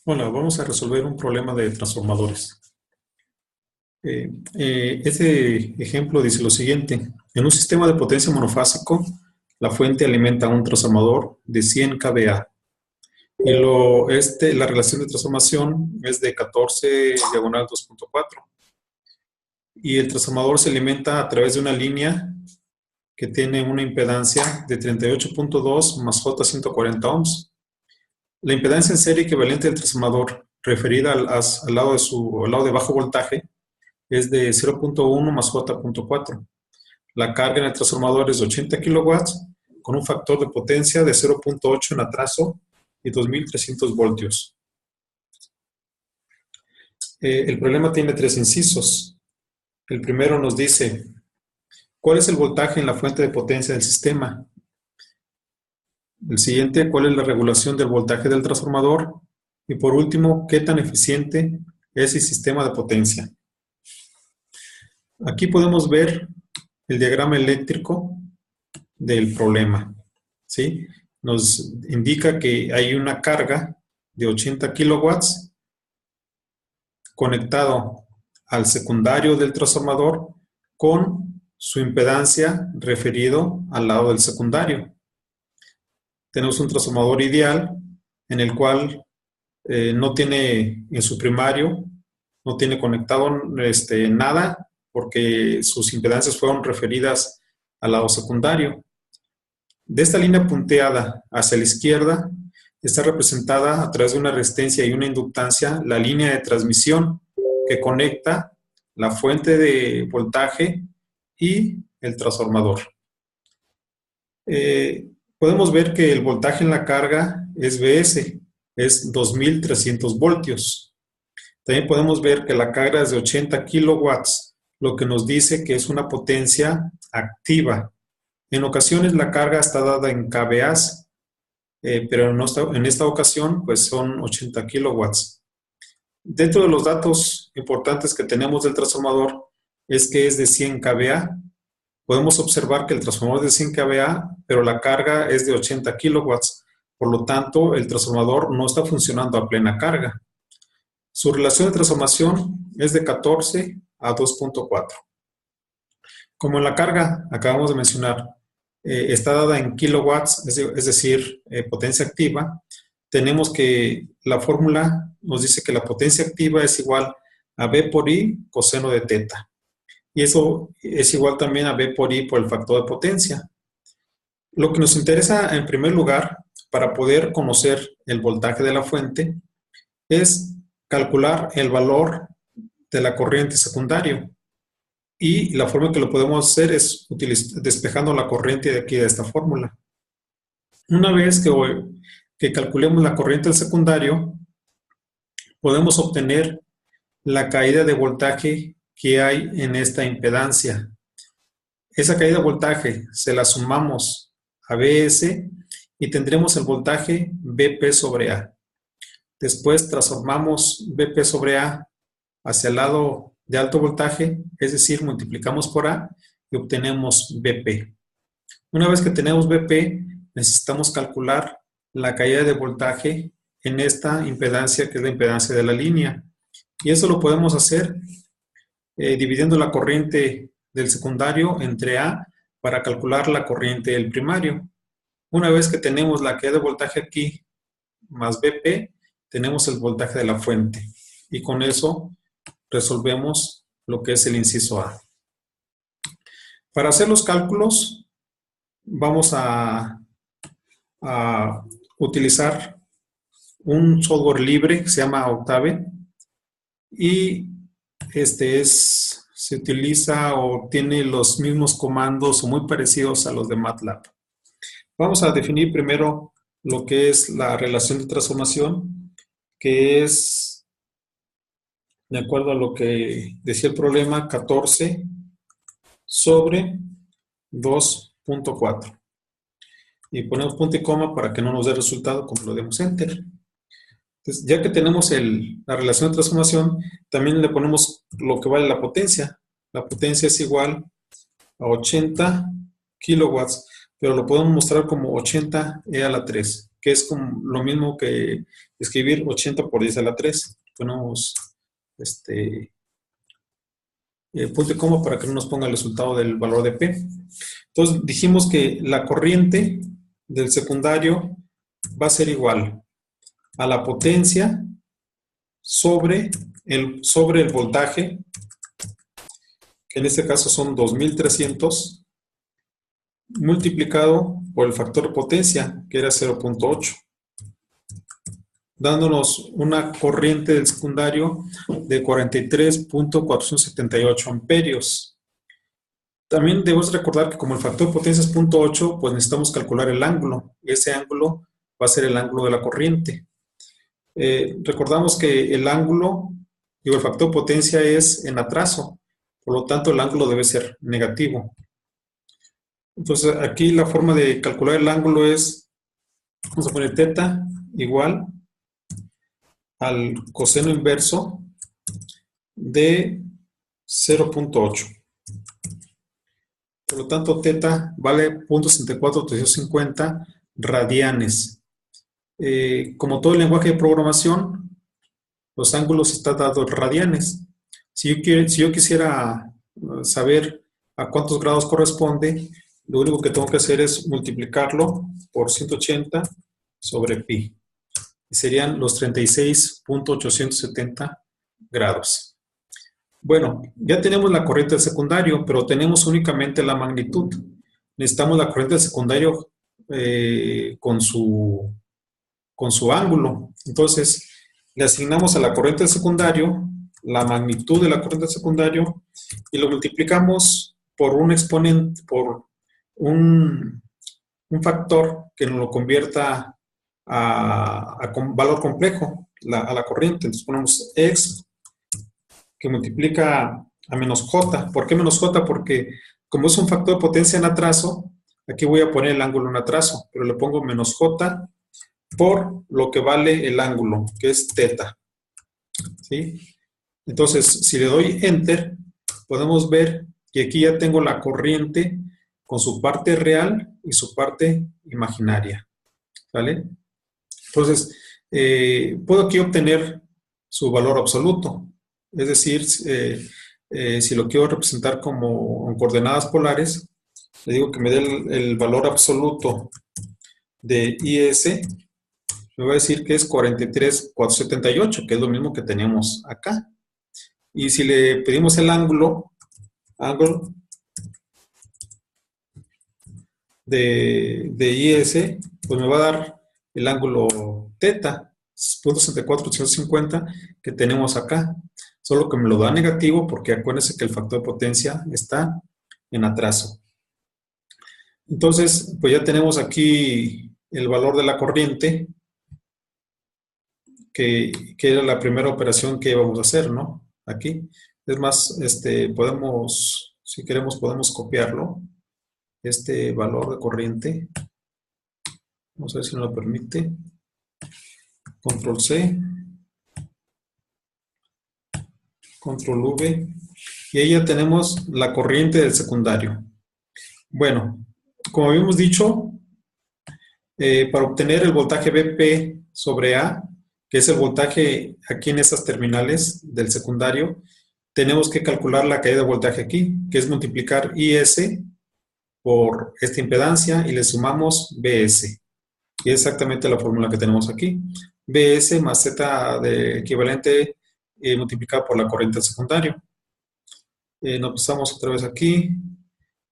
Hola, vamos a resolver un problema de transformadores. Este ejemplo dice lo siguiente. En un sistema de potencia monofásico, la fuente alimenta un transformador de 100 kVA. La relación de transformación es de 14 diagonal 2.4. Y el transformador se alimenta a través de una línea que tiene una impedancia de 38.2 más J140 ohms. La impedancia en serie equivalente del transformador referida al lado de bajo voltaje es de 0.1 más J.4. La carga en el transformador es de 80 kilowatts con un factor de potencia de 0.8 en atraso y 2300 voltios. El problema tiene tres incisos. El primero nos dice, ¿cuál es el voltaje en la fuente de potencia del sistema? El siguiente, ¿cuál es la regulación del voltaje del transformador? Y por último, ¿qué tan eficiente es el sistema de potencia? Aquí podemos ver el diagrama eléctrico del problema, ¿sí? Nos indica que hay una carga de 80 kilowatts conectado al secundario del transformador con su impedancia referido al lado del secundario. Tenemos un transformador ideal en el cual no tiene en su primario, no tiene conectado nada porque sus impedancias fueron referidas al lado secundario. De esta línea punteada hacia la izquierda está representada a través de una resistencia y una inductancia la línea de transmisión que conecta la fuente de voltaje y el transformador. Podemos ver que el voltaje en la carga es Vs, es 2300 voltios. También podemos ver que la carga es de 80 kilowatts, lo que nos dice que es una potencia activa. En ocasiones la carga está dada en kVA, pero en esta ocasión pues son 80 kilowatts. Dentro de los datos importantes que tenemos del transformador es que es de 100 kVA. Podemos observar que el transformador es de 100 kVA, pero la carga es de 80 kilowatts. Por lo tanto, el transformador no está funcionando a plena carga. Su relación de transformación es de 14 a 2.4. Como en la carga, acabamos de mencionar, está dada en kilowatts, es decir, potencia activa, tenemos que la fórmula nos dice que la potencia activa es igual a V por I coseno de teta. Y eso es igual también a V por I por el factor de potencia. Lo que nos interesa en primer lugar, para poder conocer el voltaje de la fuente, es calcular el valor de la corriente secundario. Y la forma que lo podemos hacer es despejando la corriente de aquí de esta fórmula. Una vez que calculemos la corriente del secundario, podemos obtener la caída de voltaje que hay en esta impedancia. Esa caída de voltaje se la sumamos a Vs y tendremos el voltaje Vp sobre A. Después transformamos Vp sobre A hacia el lado de alto voltaje, es decir, multiplicamos por A y obtenemos Vp. Una vez que tenemos Vp, necesitamos calcular la caída de voltaje en esta impedancia, que es la impedancia de la línea. Y eso lo podemos hacer dividiendo la corriente del secundario entre A para calcular la corriente del primario. Una vez que tenemos la caída de voltaje aquí más Vp, tenemos el voltaje de la fuente. Y con eso resolvemos lo que es el inciso A. Para hacer los cálculos, vamos a utilizar un software libre que se llama Octave y se utiliza o tiene los mismos comandos o muy parecidos a los de MATLAB. Vamos a definir primero lo que es la relación de transformación, que es, de acuerdo a lo que decía el problema, 14 sobre 2.4. Y ponemos punto y coma para que no nos dé resultado como lo demos enter. Entonces, ya que tenemos la relación de transformación, también le ponemos lo que vale la potencia. La potencia es igual a 80 kilowatts, pero lo podemos mostrar como 80 e a la 3. que es como lo mismo que escribir 80 por 10 a la 3. Ponemos punto y coma para que no nos ponga el resultado del valor de P. Entonces dijimos que la corriente del secundario va a ser igual a la potencia sobre el voltaje, que en este caso son 2300, multiplicado por el factor de potencia, que era 0.8, dándonos una corriente del secundario de 43.478 amperios. También debemos recordar que como el factor de potencia es 0.8, pues necesitamos calcular el ángulo, y ese ángulo va a ser el ángulo de la corriente. Recordamos que el ángulo, el factor de potencia es en atraso, por lo tanto el ángulo debe ser negativo. Entonces aquí la forma de calcular el ángulo es, vamos a poner θ igual al coseno inverso de 0.8. Por lo tanto, θ vale 0.64350 radianes. Como todo el lenguaje de programación, los ángulos están dados en radianes. Si yo quisiera saber a cuántos grados corresponde, lo único que tengo que hacer es multiplicarlo por 180 sobre pi. Y serían los 36.870 grados. Bueno, ya tenemos la corriente del secundario, pero tenemos únicamente la magnitud. Necesitamos la corriente del secundario con su ángulo. Entonces, le asignamos a la corriente del secundario la magnitud de la corriente del secundario y lo multiplicamos por un exponente, por un factor que nos lo convierta a valor complejo, a la corriente. Entonces ponemos x que multiplica a menos j. ¿Por qué menos j? Porque como es un factor de potencia en atraso, aquí voy a poner el ángulo en atraso, pero le pongo menos j por lo que vale el ángulo, que es θ. ¿Sí? Entonces, si le doy Enter, podemos ver que aquí ya tengo la corriente con su parte real y su parte imaginaria. ¿Vale? Entonces, puedo aquí obtener su valor absoluto. Es decir, si lo quiero representar como en coordenadas polares, le digo que me dé el valor absoluto de IS, me va a decir que es 43.478, que es lo mismo que teníamos acá. Y si le pedimos el ángulo de IS, pues me va a dar el ángulo θ, 0.64850 que tenemos acá. Solo que me lo da negativo porque acuérdense que el factor de potencia está en atraso. Entonces, pues ya tenemos aquí el valor de la corriente, que era la primera operación que íbamos a hacer, ¿no? Aquí. Es más, podemos, si queremos, podemos copiarlo. Este valor de corriente. Vamos a ver si nos lo permite. Control C. Control V. Y ahí ya tenemos la corriente del secundario. Bueno, como habíamos dicho, para obtener el voltaje BP sobre A, que es el voltaje aquí en estas terminales del secundario, tenemos que calcular la caída de voltaje aquí, que es multiplicar IS por esta impedancia y le sumamos BS. Y es exactamente la fórmula que tenemos aquí. BS más Z de equivalente multiplicado por la corriente del secundario. Nos pasamos otra vez aquí.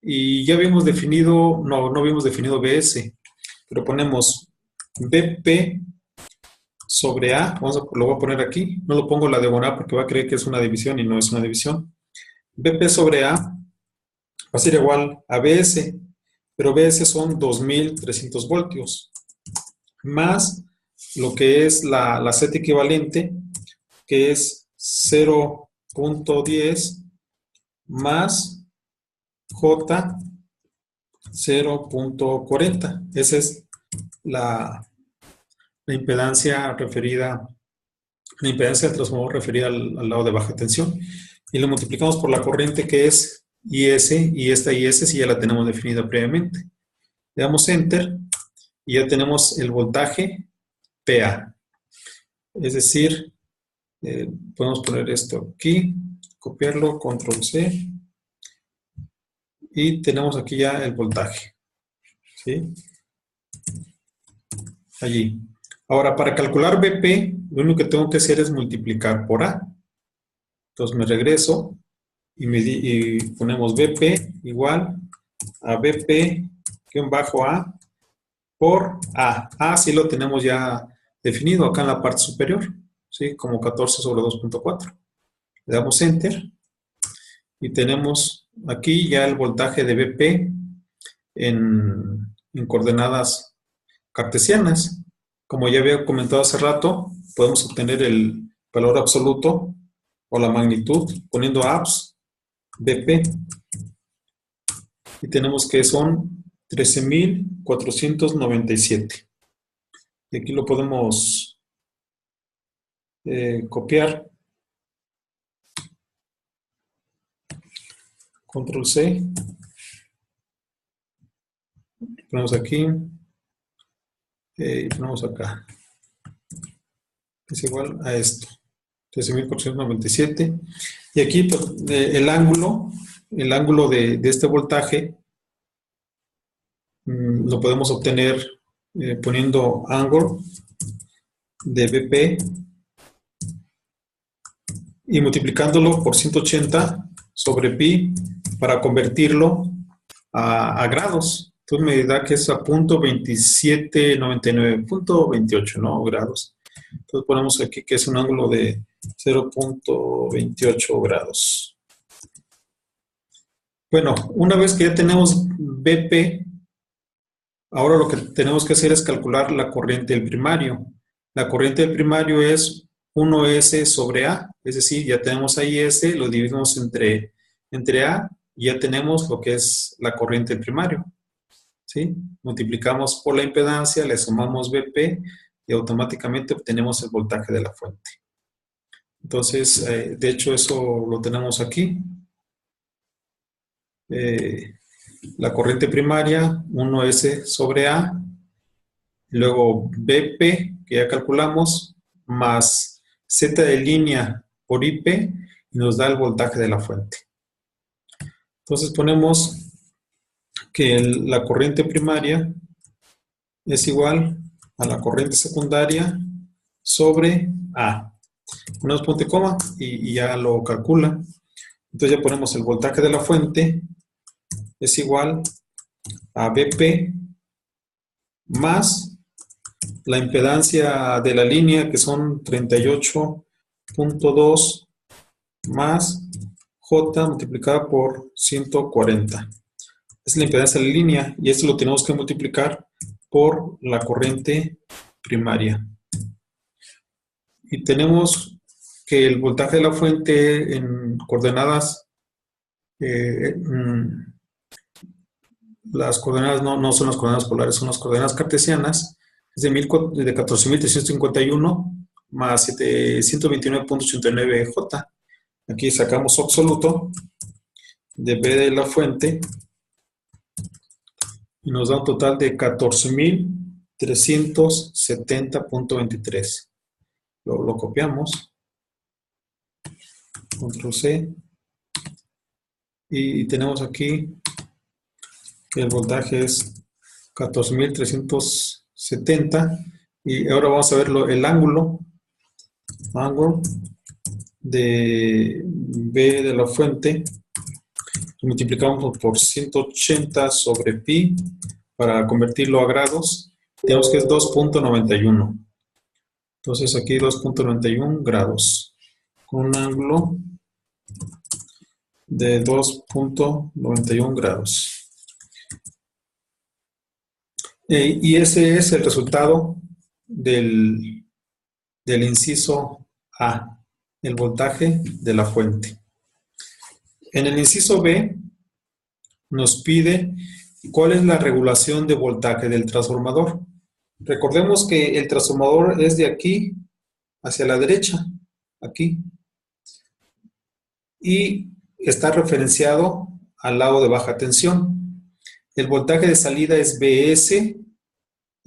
Y ya habíamos definido, no habíamos definido BS, pero ponemos BP sobre A, lo voy a poner aquí, no lo pongo la diagonal porque va a creer que es una división y no es una división. BP sobre A va a ser igual a BS, pero BS son 2300 voltios, más lo que es la Z equivalente, que es 0.10 más J 0.40. Esa es la impedancia referida, la impedancia del transformador referida al lado de baja tensión. Y lo multiplicamos por la corriente que es IS, y esta IS sí ya la tenemos definida previamente. Le damos Enter y ya tenemos el voltaje PA. Es decir, podemos poner esto aquí, copiarlo, control C, y tenemos aquí ya el voltaje, ¿sí? Allí. Ahora, para calcular BP, lo único que tengo que hacer es multiplicar por A. Entonces me regreso y ponemos BP igual a BP-A por A. A sí lo tenemos ya definido acá en la parte superior, ¿sí? Como 14 sobre 2.4. Le damos Enter y tenemos aquí ya el voltaje de BP en coordenadas cartesianas. Como ya había comentado hace rato, podemos obtener el valor absoluto o la magnitud poniendo ABS BP y tenemos que son 13.497. Y aquí lo podemos copiar. Control C. Ponemos aquí. Y ponemos acá. Es igual a esto. 13.497. Y aquí pues, el ángulo de este voltaje lo podemos obtener poniendo angle de BP y multiplicándolo por 180 sobre pi para convertirlo a grados. Entonces me da que es a .2799, .28, ¿no? Grados. Entonces ponemos aquí que es un ángulo de 0.28 grados. Bueno, una vez que ya tenemos BP, ahora lo que tenemos que hacer es calcular la corriente del primario. La corriente del primario es 1S sobre A, es decir, ya tenemos ahí S, lo dividimos entre A y ya tenemos lo que es la corriente del primario. ¿Sí? Multiplicamos por la impedancia, le sumamos BP y automáticamente obtenemos el voltaje de la fuente. Entonces, de hecho, eso lo tenemos aquí. La corriente primaria, 1S sobre A, luego BP, que ya calculamos, más Z de línea por IP, y nos da el voltaje de la fuente. Entonces ponemos que la corriente primaria es igual a la corriente secundaria sobre A. Ponemos punto y coma y ya lo calcula. Entonces ya ponemos el voltaje de la fuente es igual a BP más la impedancia de la línea, que son 38.2 más J multiplicada por 140. Es la impedancia de la línea y esto lo tenemos que multiplicar por la corriente primaria. Y tenemos que el voltaje de la fuente en coordenadas, las coordenadas no son las coordenadas polares, son las coordenadas cartesianas, es de 14.351 más 129.89 J. Aquí sacamos su absoluto de B de la fuente y nos da un total de 14.370.23. Lo copiamos, control C, y tenemos aquí que el voltaje es 14.370 y ahora vamos a ver el ángulo de B de la fuente. Lo multiplicamos por 180 sobre pi para convertirlo a grados. Tenemos que es 2.91. Entonces aquí 2.91 grados con un ángulo de 2.91 grados. Y ese es el resultado del inciso A, el voltaje de la fuente. En el inciso B nos pide cuál es la regulación de voltaje del transformador. Recordemos que el transformador es de aquí hacia la derecha, aquí, y está referenciado al lado de baja tensión. El voltaje de salida es BS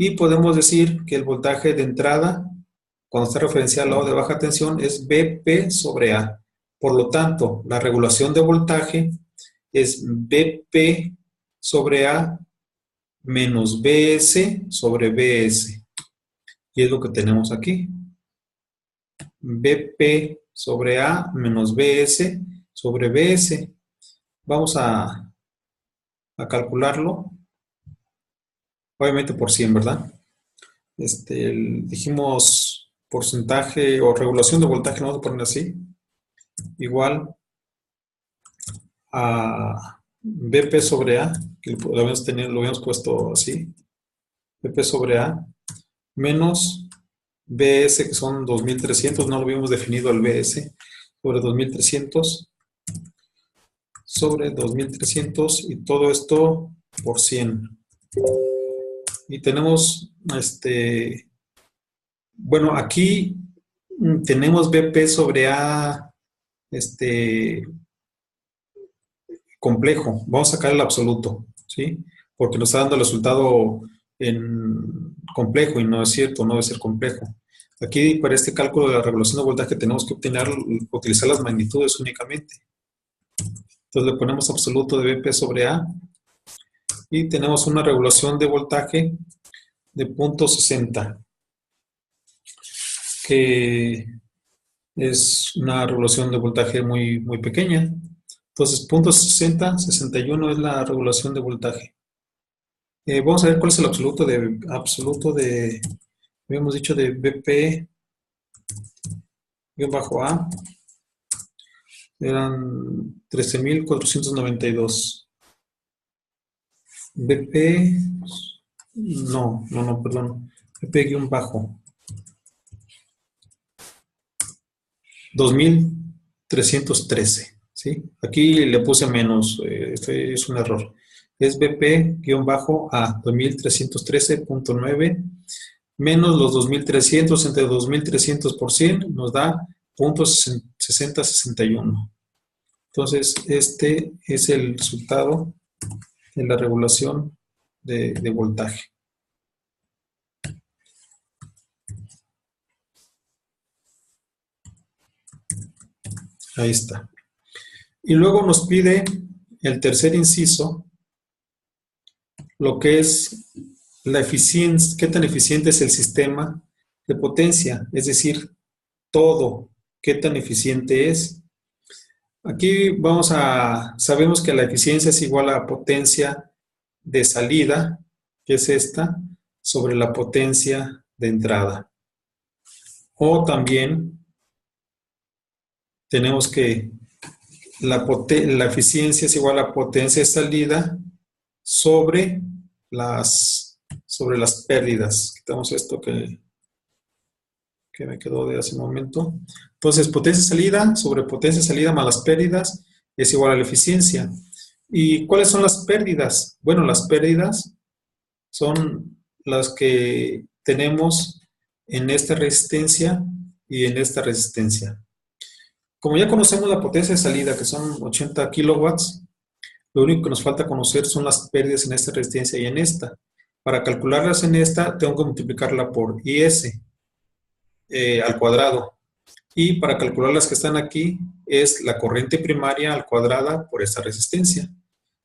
Y podemos decir que el voltaje de entrada, cuando está referenciado al lado de baja tensión, es BP sobre A. Por lo tanto, la regulación de voltaje es BP sobre A menos BS sobre BS. Y es lo que tenemos aquí. BP sobre A menos BS sobre BS. Vamos a calcularlo. Obviamente por 100, ¿verdad? Dijimos porcentaje o regulación de voltaje, vamos a poner así, igual a BP sobre A, que lo habíamos puesto así, BP sobre A, menos BS, que son 2300, no lo habíamos definido el BS, sobre 2300, sobre 2300, y todo esto por 100. Y tenemos, bueno, aquí tenemos BP sobre A, complejo. Vamos a sacar el absoluto, ¿sí? Porque nos está dando el resultado en complejo y no es cierto, no debe ser complejo. Aquí, para este cálculo de la regulación de voltaje, tenemos que utilizar las magnitudes únicamente. Entonces le ponemos absoluto de BP sobre A y tenemos una regulación de voltaje de 0.60, que es una regulación de voltaje muy, muy pequeña. Entonces, 0.60, 61 es la regulación de voltaje. Vamos a ver cuál es el absoluto de habíamos dicho de BP-A, eran 13.492. BP, no, perdón, BP-bajo, 2.313, ¿sí? Aquí le puse menos, este es un error. Es BP-A, 2.313.9, menos los 2.300, entre 2.300 por 100 nos da 0.6061. Entonces, este es el resultado de la regulación de voltaje. Ahí está. Y luego nos pide el tercer inciso, lo que es la eficiencia, qué tan eficiente es el sistema de potencia, es decir, todo, qué tan eficiente es. Aquí sabemos que la eficiencia es igual a la potencia de salida, que es esta, sobre la potencia de entrada. O también tenemos que la eficiencia es igual a la potencia de salida sobre las pérdidas. Quitamos esto que me quedó de hace un momento. Entonces, potencia de salida sobre potencia de salida más las pérdidas es igual a la eficiencia. ¿Y cuáles son las pérdidas? Bueno, las pérdidas son las que tenemos en esta resistencia y en esta resistencia. Como ya conocemos la potencia de salida, que son 80 kilowatts, lo único que nos falta conocer son las pérdidas en esta resistencia y en esta. Para calcularlas en esta, tengo que multiplicarla por IS al cuadrado. Y para calcular las que están aquí, es la corriente primaria al cuadrada por esta resistencia.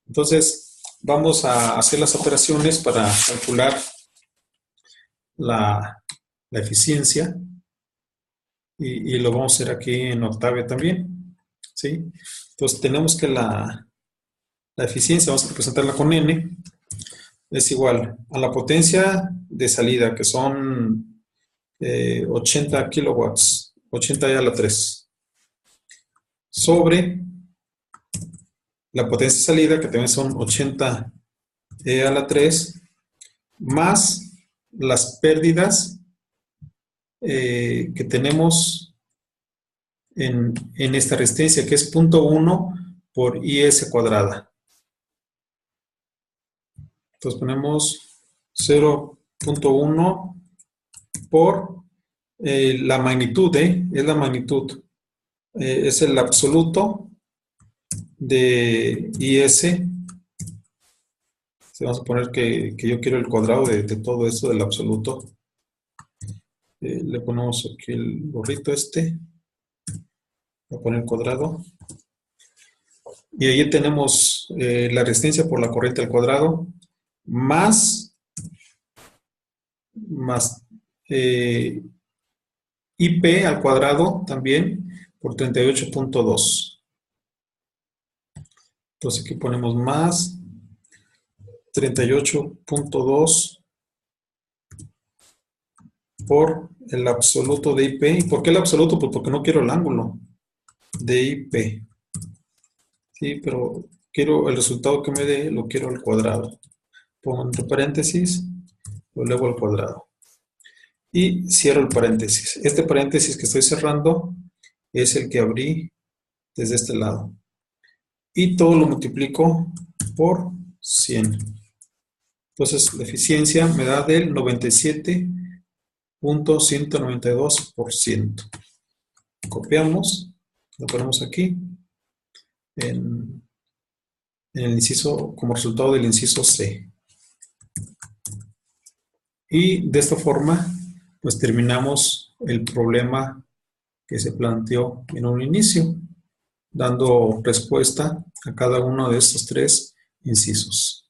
Entonces, vamos a hacer las operaciones para calcular la eficiencia. Y lo vamos a hacer aquí en Octavia también, ¿sí? Entonces, tenemos que la eficiencia, vamos a representarla con N, es igual a la potencia de salida, que son 80 kilowatts, 80 e a la 3, sobre la potencia de salida, que también son 80 e a la 3, más las pérdidas que tenemos en esta resistencia, que es 0.1 por IS cuadrada. Entonces ponemos 0.1 por la magnitud, es la magnitud, es el absoluto de IS Vamos a poner que yo quiero el cuadrado de todo esto del absoluto. Le ponemos aquí el gorrito este. Voy a poner cuadrado. Y ahí tenemos la resistencia por la corriente al cuadrado más IP al cuadrado también por 38.2. Entonces aquí ponemos más 38.2 por el absoluto de IP. ¿Y por qué el absoluto? Pues porque no quiero el ángulo de IP. Sí, pero quiero el resultado que me dé, lo quiero al cuadrado. Pongo entre paréntesis, lo elevo al cuadrado. Y cierro el paréntesis. Este paréntesis que estoy cerrando es el que abrí desde este lado. Y todo lo multiplico por 100. Entonces la eficiencia me da del 97.192%. Copiamos, lo ponemos aquí en el inciso, como resultado del inciso C. Y de esta forma, pues terminamos el problema que se planteó en un inicio, dando respuesta a cada uno de estos tres incisos.